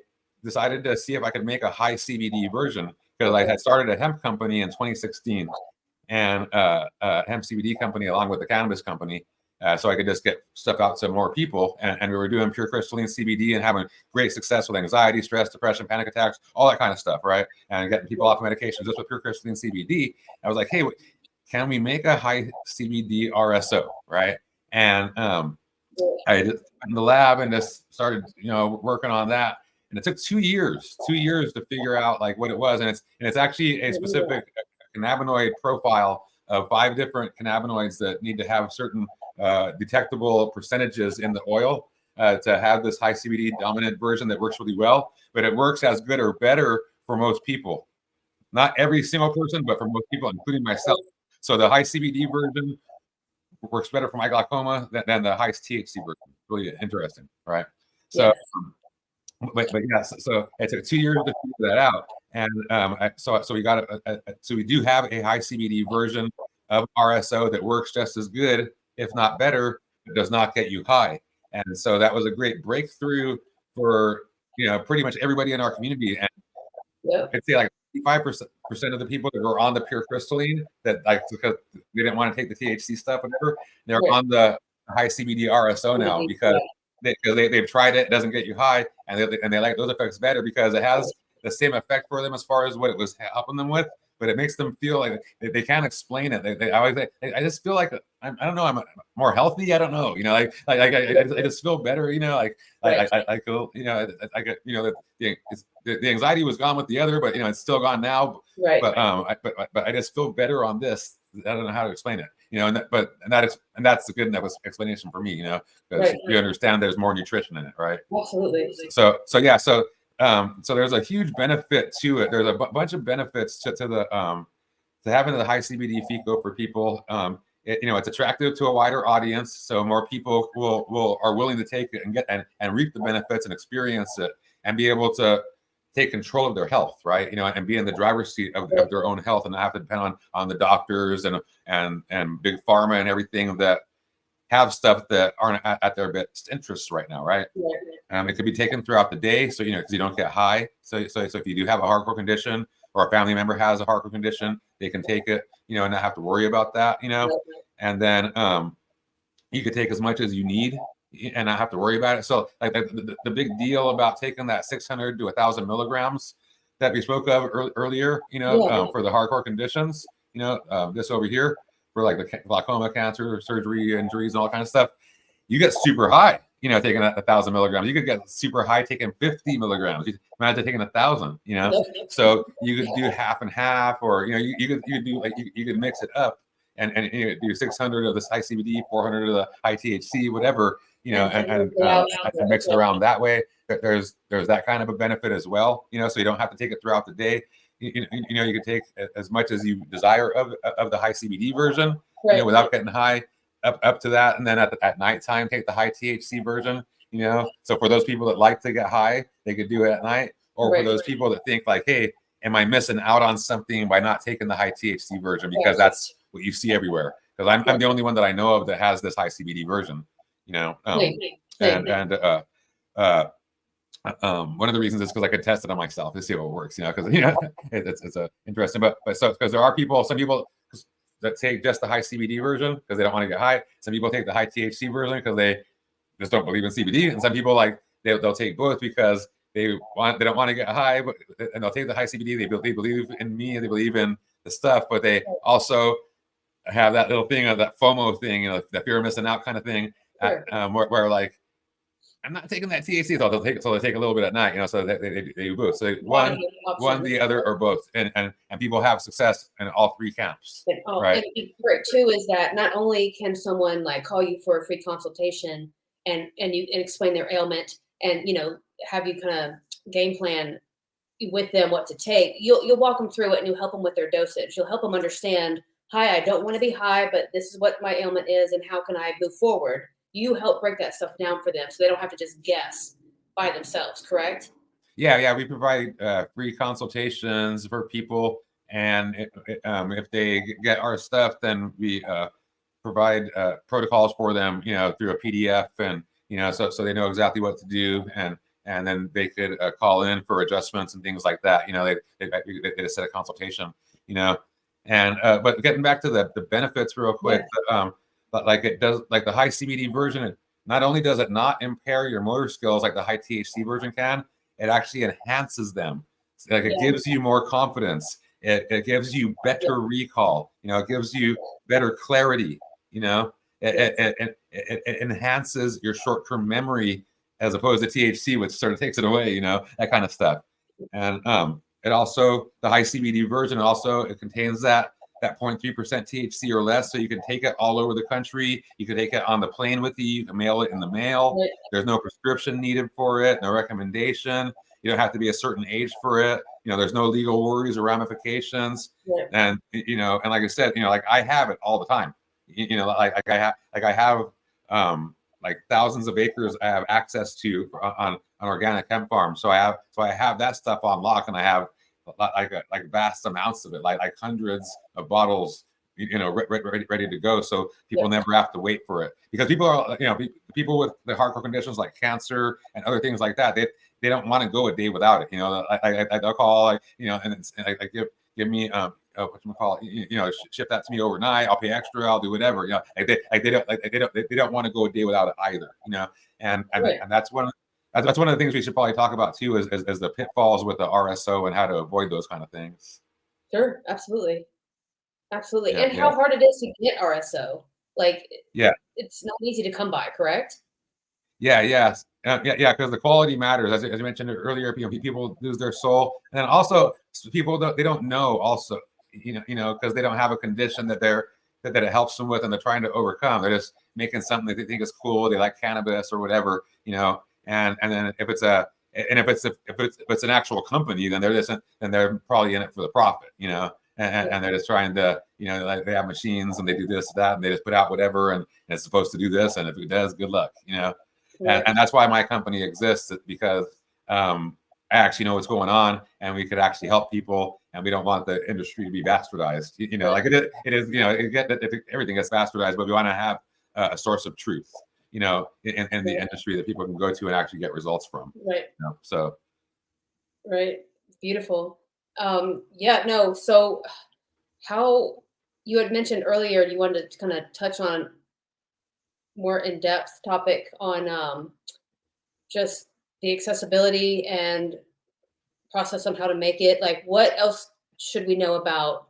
decided to see if I could make a high CBD version, because I had started a hemp company in 2016, and hemp CBD company along with the cannabis company, so I could just get stuff out to more people. And we were doing pure crystalline CBD and having great success with anxiety, stress, depression, panic attacks, all that kind of stuff, right? And getting people off medications just with pure crystalline CBD. I was like, hey, can we make a high CBD RSO, right? And I just in the lab and just started, working on that. And it took 2 years to figure out like what it was. And it's actually a specific cannabinoid profile of 5 different cannabinoids that need to have certain detectable percentages in the oil to have this high CBD dominant version that works really well. But it works as good or better for most people. Not every single person, but for most people, including myself. So the high CBD version works better for my glaucoma than the high THC version. Really interesting, right? So, but yeah, so it took 2 years to figure that out, and so we got so we do have a high CBD version of RSO that works just as good, if not better. It does not get you high, and so that was a great breakthrough for pretty much everybody in our community. And I'd say like 55% of the people that were on the pure crystalline, that like because they didn't want to take the THC stuff, whatever, they're on the high CBD RSO now because they've tried it. It doesn't get you high, and they like those effects better because it has the same effect for them as far as what it was helping them with, but it makes them feel like they can't explain it. They always I just feel like I don't know, I'm more healthy. I don't know, I just feel better. I feel the anxiety was gone with the other, but it's still gone now. But I just feel better on this. I don't know how to explain it. That's a good enough explanation for me. Because you understand there's more nutrition in it, right? Absolutely. So there's a huge benefit to it. There's a bunch of benefits to the to having the high CBD F.E.C.O for people. It's attractive to a wider audience, so more people are willing to take it and get and reap the benefits and experience it and be able to take control of their health, right? And be in the driver's seat of their own health, and not have to depend on the doctors and big pharma and everything that have stuff that aren't at their best interests right now, right? It could be taken throughout the day, so because you don't get high. So if you do have a hardcore condition or a family member has a hardcore condition, they can take it, and not have to worry about that, And then you could take as much as you need and not have to worry about it. So like the big deal about taking that 600 to 1,000 milligrams that we spoke of earlier, for the hardcore conditions, this over here for like the glaucoma, cancer, surgery, injuries, and all kind of stuff, you get super high, taking 1,000 milligrams. You could get super high taking 50 milligrams. Imagine taking 1,000, So you could do half and half, or you could do like you could mix it up and do 600 of the high CBD, 400 of the high THC, whatever, and mix it around that way. There's that kind of a benefit as well, so you don't have to take it throughout the day. You can take as much as you desire of the high CBD version, without getting high up to that, and then at nighttime take the high THC version. So for those people that like to get high, they could do it at night, or for those people that think like, hey, am I missing out on something by not taking the high THC version, because that's what you see everywhere. Because I'm the only one that I know of that has this high CBD version. One of the reasons is because I could test it on myself to see how it works, because it's interesting. But so because there are some people that take just the high CBD version because they don't want to get high. Some people take the high THC version because they just don't believe in CBD, and some people like they'll take both because they don't want to get high, and they'll take the high CBD. They believe in me, and they believe in the stuff, but they also have that little thing of that FOMO thing, that fear of missing out kind of thing, where like I'm not taking that THC, so they take a little bit at night, so they do both. So one, the other, or both, and people have success in all three camps. Right. And part two is that not only can someone like call you for a free consultation and explain their ailment and have you kind of game plan with them what to take, you'll walk them through it and you'll help them with their dosage. You'll help them understand, hi, I don't want to be high, but this is what my ailment is and how can I move forward. You help break that stuff down for them so they don't have to just guess by themselves, correct? Yeah, we provide free consultations for people, and if they get our stuff, then we provide protocols for them, through a PDF, and so they know exactly what to do, and then they could call in for adjustments and things like that. They just set a consultation, and but getting back to the benefits real quick, but like it does, like the high CBD version, not only does it not impair your motor skills like the high THC version can, it actually enhances them. Like it gives you more confidence. It gives you better recall. It gives you better clarity. It enhances your short-term memory as opposed to THC, which sort of takes it away. That kind of stuff. And it also, the high CBD version also, it contains that 0.3% THC or less, so you can take it all over the country. You can take it on the plane with you. You can mail it in the mail. There's no prescription needed for it, no recommendation. You don't have to be a certain age for it. There's no legal worries or ramifications. And and like I said, like I have it all the time. I have like thousands of acres I have access to on organic hemp farms. So I have that stuff on lock, and I have like vast amounts of it, like hundreds of bottles, ready to go. So people never have to wait for it, because people are, people with the hardcore conditions like cancer and other things like that, they don't want to go a day without it. They'll call, and it's like give me ship that to me overnight. I'll pay extra. I'll do whatever. They don't want to go a day without it either. And that's one. That's one of the things we should probably talk about too, is the pitfalls with the RSO and how to avoid those kind of things. Sure, absolutely. And how hard it is to get RSO. Like, it's not easy to come by, correct? Because the quality matters. As I mentioned earlier, people lose their soul, and then also people they don't know also, because they don't have a condition that it helps them with, and they're trying to overcome. They're just making something that they think is cool. They like cannabis or whatever, and then if it's an actual company, then they're probably in it for the profit, and they're just trying to, like they have machines and they do this, that, and they just put out whatever, and it's supposed to do this, and if it does, good luck, and that's why my company exists, because I actually know what's going on, and we could actually help people, and we don't want the industry to be bastardized, like it is, everything gets bastardized, but we want to have a source of truth, in the industry that people can go to and actually get results from. Right. So. Right. Beautiful. So how you had mentioned earlier, you wanted to kind of touch on more in-depth topic on just the accessibility and process on how to make it. Like, what else should we know about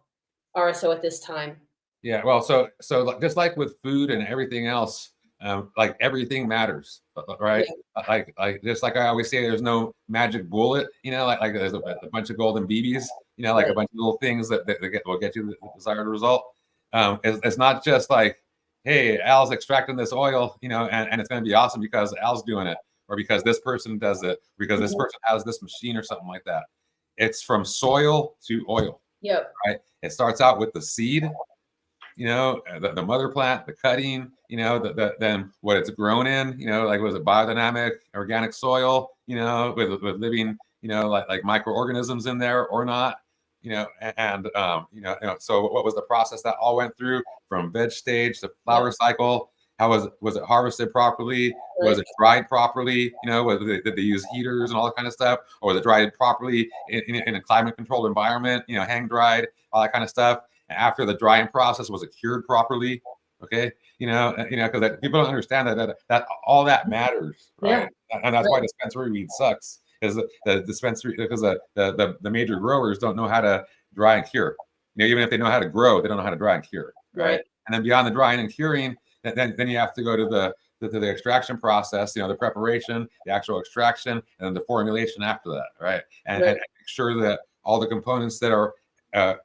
RSO at this time? Yeah, well, so just like with food and everything else, like everything matters, right? Like just like I always say, there's no magic bullet, like there's a bunch of golden BBs, like a bunch of little things that will get you the desired result. It's not just like, hey, Al's extracting this oil, and it's going to be awesome because Al's doing it, or because this person does it, because this person has this machine or something like that. It's from soil to oil. Yep. Right. It starts out with the seed, the mother plant, the cutting, then what it's grown in, like was it biodynamic organic soil, with living, like microorganisms in there or not, so what was the process that all went through from veg stage to flower cycle? How was it harvested properly? Was it dried properly? Did they use heaters and all that kind of stuff, or was it dried properly in a climate controlled environment? Hang dried, all that kind of stuff. And after the drying process, was it cured properly? Okay, because people don't understand that all that matters, right? And that's why dispensary weed sucks. Is the dispensary, because the major growers don't know how to dry and cure. Even if they know how to grow, they don't know how to dry and cure, right? And then beyond the drying and curing, then you have to go to the extraction process, the preparation, the actual extraction, and then the formulation after that, right? And make sure that all the components that are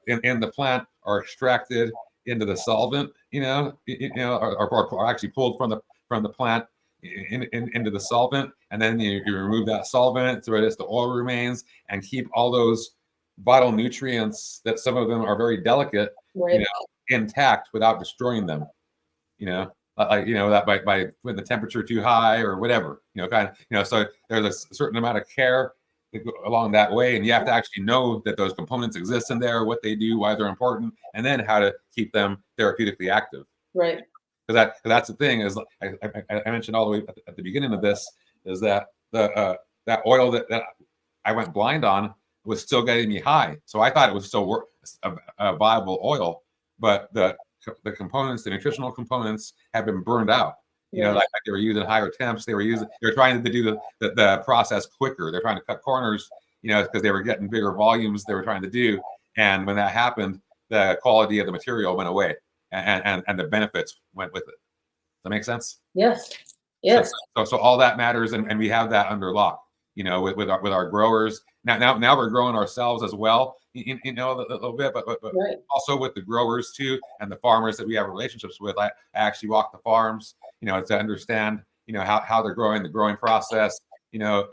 in the plant are extracted into the solvent, or actually pulled from the plant into the solvent, and then you remove that solvent so that the oil remains, and keep all those vital nutrients that some of them are very delicate, intact without destroying them. That by putting the temperature too high or whatever, so there's a certain amount of care along that way, and you have to actually know that those components exist in there, what they do, why they're important, and then how to keep them therapeutically active. Right. Because that's the thing is, I mentioned all the way at the beginning of this, is that that oil that I went blind on was still getting me high. So I thought it was still a viable oil, but the components, the nutritional components, have been burned out. Like they were using higher temps. They were trying to do the process quicker. They're trying to cut corners, because they were getting bigger volumes they were trying to do. And when that happened, the quality of the material went away, and the benefits went with it. Does that make sense? Yes. Yes. So all that matters, and we have that under lock, with our growers. Now we're growing ourselves as well, a little bit, but also with the growers too, and the farmers that we have relationships with. I actually walk the farms, to understand, how they're growing, the growing process, no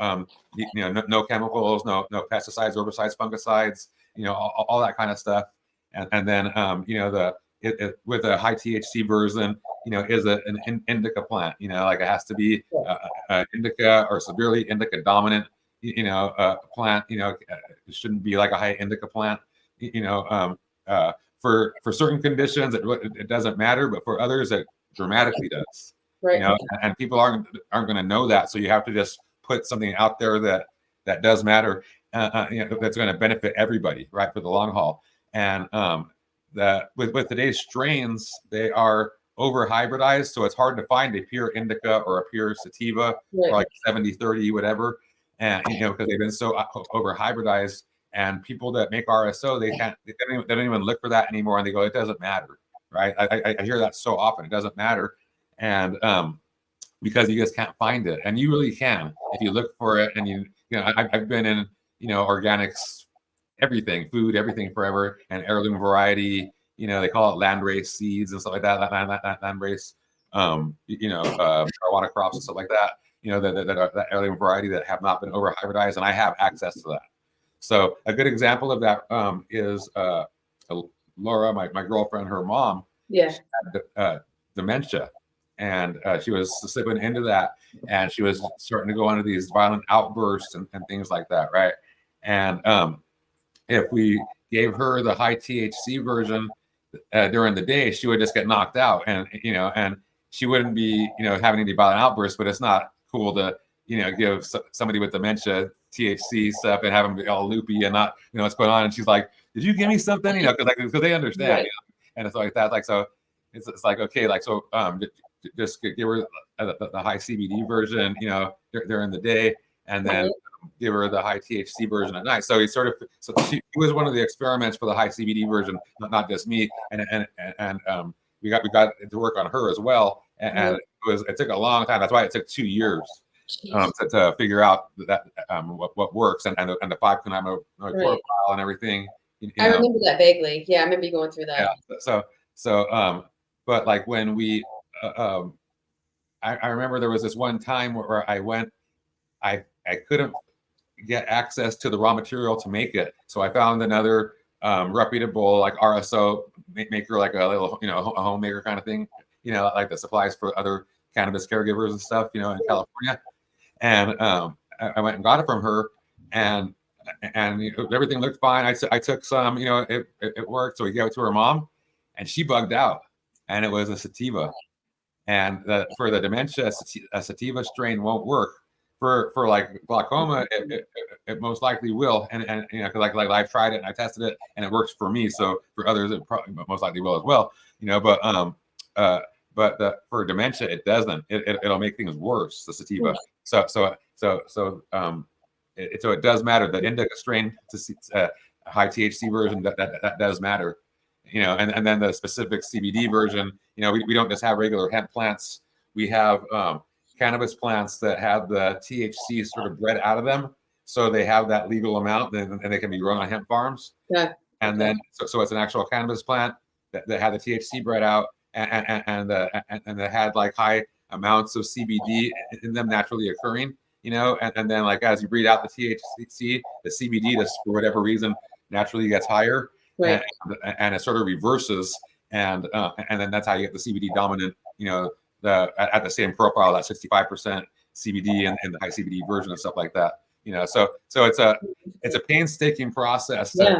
chemicals, no pesticides, herbicides, fungicides, all that kind of stuff. And then, with a high THC version, is an indica plant, like it has to be indica or severely indica dominant, plant, it shouldn't be like a high indica plant, for certain conditions, it doesn't matter, but for others, it dramatically does. Right. And people aren't going to know that. So you have to just put something out there that does matter, that's going to benefit everybody, right, for the long haul. And with today's strains, they are over hybridized, so it's hard to find a pure indica or a pure sativa, or like 70-30, whatever. And because they've been so over hybridized, and people that make RSO, they don't even look for that anymore, and they go, it doesn't matter, right? I hear that so often, it doesn't matter. And because you just can't find it, and you really can if you look for it. And I've been in organics, everything, food, everything forever, and heirloom variety. They call it landrace seeds and stuff like that. Landrace, marijuana crops and stuff like that. That heirloom variety that have not been over hybridized, and I have access to that. So a good example of that is Laura, my girlfriend, her mom, had dementia. And she was slipping into that, and she was starting to go into these violent outbursts and things like that, right? And if we gave her the high THC version during the day, she would just get knocked out, and she wouldn't be having any violent outbursts. But it's not cool to give somebody with dementia THC stuff and have them be all loopy and not what's going on. And she's like, "Did you give me something?" Because they understand, and it's like that. Like, so it's like, okay, like, so just give her the high CBD version, during the day, and then give her the high THC version at night. So she was one of the experiments for the high CBD version, not just me, and we got to work on her as well, and it took a long time. That's why it took 2 years to figure out that what works, and the 5 cannabinoid profile and everything. I remember that vaguely. Yeah, I remember you going through that. Yeah. So but like when we I remember there was this one time where I went, I couldn't get access to the raw material to make it, so I found another reputable, like, RSO maker, like a little a homemaker kind of thing, like the supplies for other cannabis caregivers and stuff, in California. And I went and got it from her, and everything looked fine. I took some, it worked, so we gave it to her mom, and she bugged out, and it was a sativa. And for the dementia, a sativa strain won't work. For like glaucoma, it most likely will, and cause like I've tried it and I tested it, and it works for me. So for others, it probably most likely will as well. But for dementia, it doesn't. It'll make things worse. The sativa. So it does matter. The indica strain, high THC version, that does matter. And then the specific CBD version. We don't just have regular hemp plants. we have cannabis plants that have the THC sort of bred out of them, so they have that legal amount, and they can be grown on hemp farms. Yeah. And then so it's an actual cannabis plant that had the THC bred out, and they had like high amounts of CBD in them naturally occurring, and then like as you breed out the THC, the CBD just for whatever reason naturally gets higher, Right. and it sort of reverses, and then that's how you get the CBD dominant, at the same profile, that 65% CBD and the high CBD version and stuff like that. So it's a painstaking process to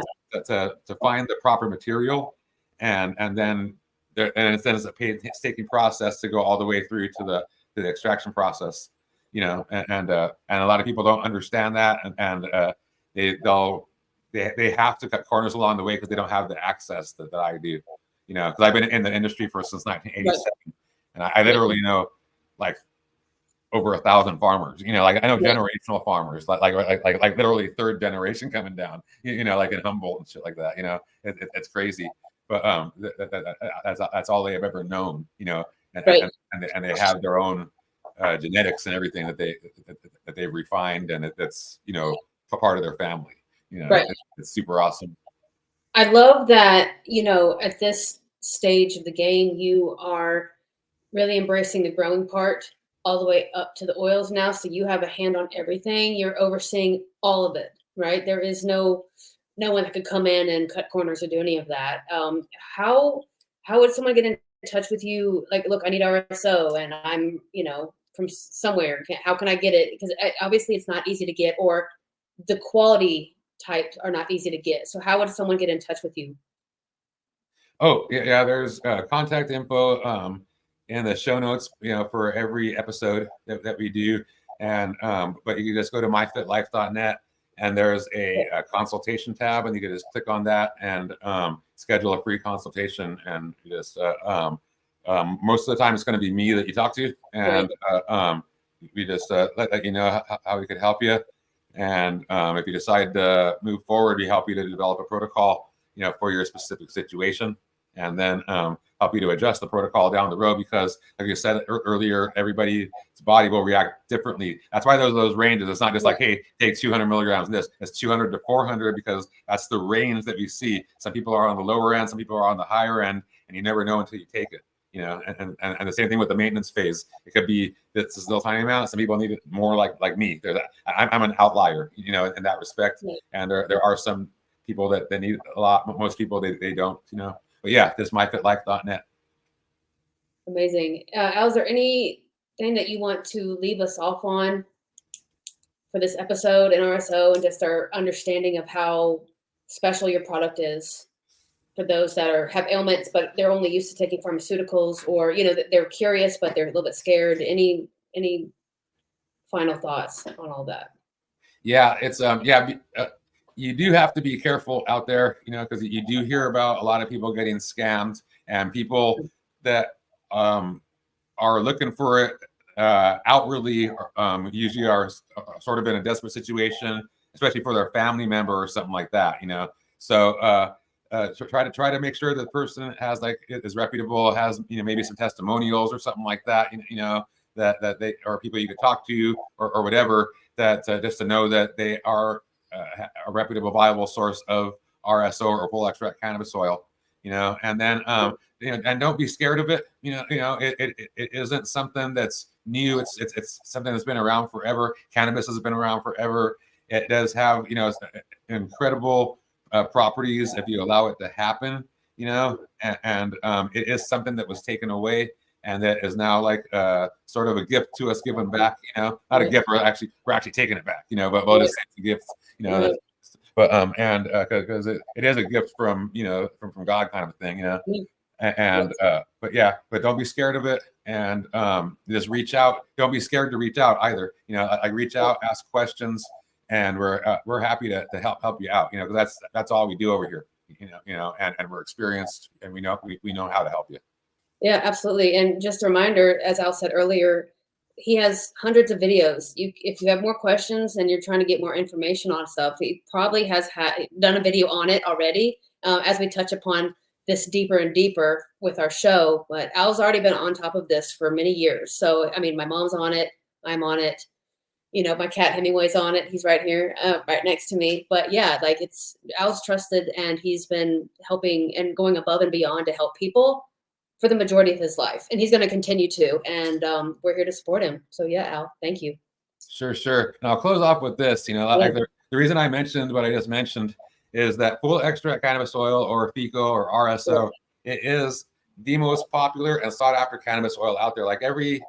find the proper material, and then it's a painstaking process to go all the way through to the extraction process, and a lot of people don't understand that, and they have to cut corners along the way because they don't have the access that I do, because I've been in the industry since 1987, and I literally know like over 1,000 farmers, like I know generational farmers, like literally third generation coming down, like in Humboldt and shit like that, it's crazy, but that's all they have ever known, and they have their own genetics and everything that they've refined, and that's part of their family, it's super awesome. I love that, at this stage of the game, you are really embracing the growing part all the way up to the oils now. So you have a hand on everything. You're overseeing all of it, right? There is no one that could come in and cut corners or do any of that. How would someone get in touch with you? Like, look, I need RSO and I'm, from somewhere. How can I get it? Because obviously it's not easy to get, or the quality types are not easy to get. So how would someone get in touch with you? Oh, yeah, there's contact info in the show notes, for every episode that we do. And but you can just go to myfitlife.net, and there's a consultation tab, and you can just click on that and schedule a free consultation. And you just most of the time it's going to be me that you talk to, and we just let you know how we could help you. And if you decide to move forward, we help you to develop a protocol, for your specific situation, and then help you to adjust the protocol down the road, because like you said earlier, everybody's body will react differently. That's why those ranges, it's not just like, hey, take 200 milligrams of this. It's 200 to 400, because that's the range that we see. Some people are on the lower end, some people are on the higher end, and you never know until you take it. And the same thing with the maintenance phase. It could be this is a little tiny amount. Some people need it more, like me. I'm an outlier, in that respect. And there are some people that they need a lot. Most people they don't, But yeah, this myfitlife.net. Amazing. Al, is there anything that you want to leave us off on for this episode in RSO, and just our understanding of how special your product is for those that have ailments, but they're only used to taking pharmaceuticals, or, they're curious, but they're a little bit scared. Any final thoughts on all that? Yeah, it's you do have to be careful out there, because you do hear about a lot of people getting scammed, and people that are looking for it outwardly usually are sort of in a desperate situation, especially for their family member or something like that, So try to make sure that the person is reputable, has maybe some testimonials or something like that, that they, or people you could talk to, or whatever, that just to know that they are a reputable, viable source of RSO or full extract cannabis oil, and then and don't be scared of it. It isn't something that's new. It's something that's been around forever. Cannabis has been around forever. It does have incredible properties if you allow it to happen, and it is something that was taken away, and that is now like sort of a gift to us, given back, not a gift, we're actually taking it back, but it's a gift, but and because it is a gift from from God, kind of a thing, and but don't be scared of it, and just reach out. Don't be scared to reach out either, like reach out, ask questions, and we're happy to help you out, because that's all we do over here, and we're experienced, and we know how to help you. Yeah, absolutely. And just a reminder, as Al said earlier, he has hundreds of videos. If you have more questions and you're trying to get more information on stuff, he probably has done a video on it already. As we touch upon this deeper and deeper with our show, but Al's already been on top of this for many years. So, I mean, my mom's on it. I'm on it. You know, my cat Hemingway's on it. He's right here, right next to me. But yeah, like Al's trusted, and he's been helping and going above and beyond to help people for the majority of his life. And he's going to continue to, and we're here to support him. So yeah, Al, thank you. Sure. And I'll close off with this. You know, like the reason I mentioned what I just mentioned is that full extract cannabis oil, or FE.CO or RSO, it is the most popular and sought after cannabis oil out there. Like every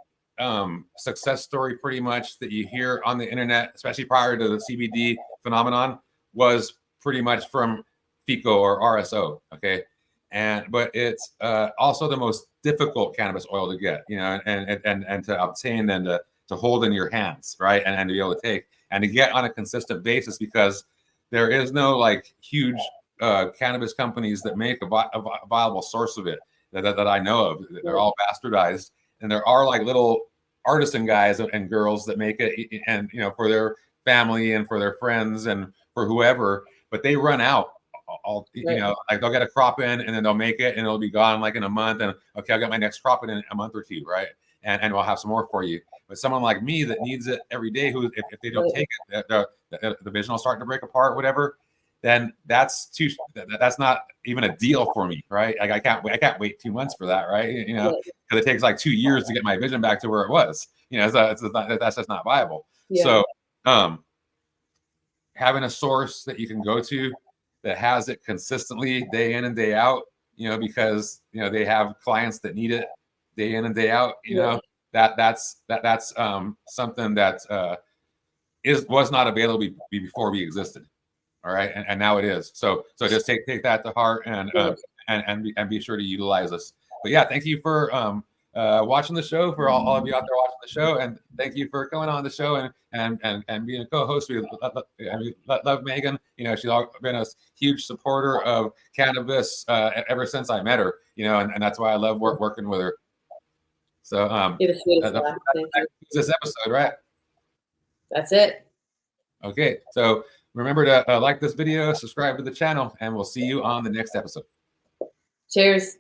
success story pretty much that you hear on the internet, especially prior to the CBD phenomenon, was pretty much from FE.CO or RSO. Okay. But it's also the most difficult cannabis oil to get, you know, and to obtain, and to hold in your hands, right? And to be able to take and to get on a consistent basis, because there is no like huge cannabis companies that make a viable source of it that I know of. They're all bastardized, and there are like little artisan guys and girls that make it, and you know, for their family and for their friends and for whoever, but they run out. You know, like they'll get a crop in and then they'll make it and it'll be gone like in a month, and okay, I'll get my next crop in a month or two, right? And we'll have some more for you. But someone like me that needs it every day, who if they don't take it, the vision will start to break apart, whatever, then that's not even a deal for me, right? Like I can't wait 2 months for that, right? You know, because it takes like 2 years to get my vision back to where it was. You know, that's just not viable. So having a source that you can go to that has it consistently day in and day out, you know, because you know they have clients that need it day in and day out, you know, that's something that was not available before we existed. All right, and now it is. So just take that to heart, and be sure to utilize us. But yeah, thank you for watching the show, for all of you out there watching the show, and thank you for coming on the show and being a co-host. We love Megan. You know, she's been a huge supporter of cannabis ever since I met her. You know, and that's why I love working with her. So this episode, right? That's it. Okay, so remember to like this video, subscribe to the channel, and we'll see you on the next episode. Cheers.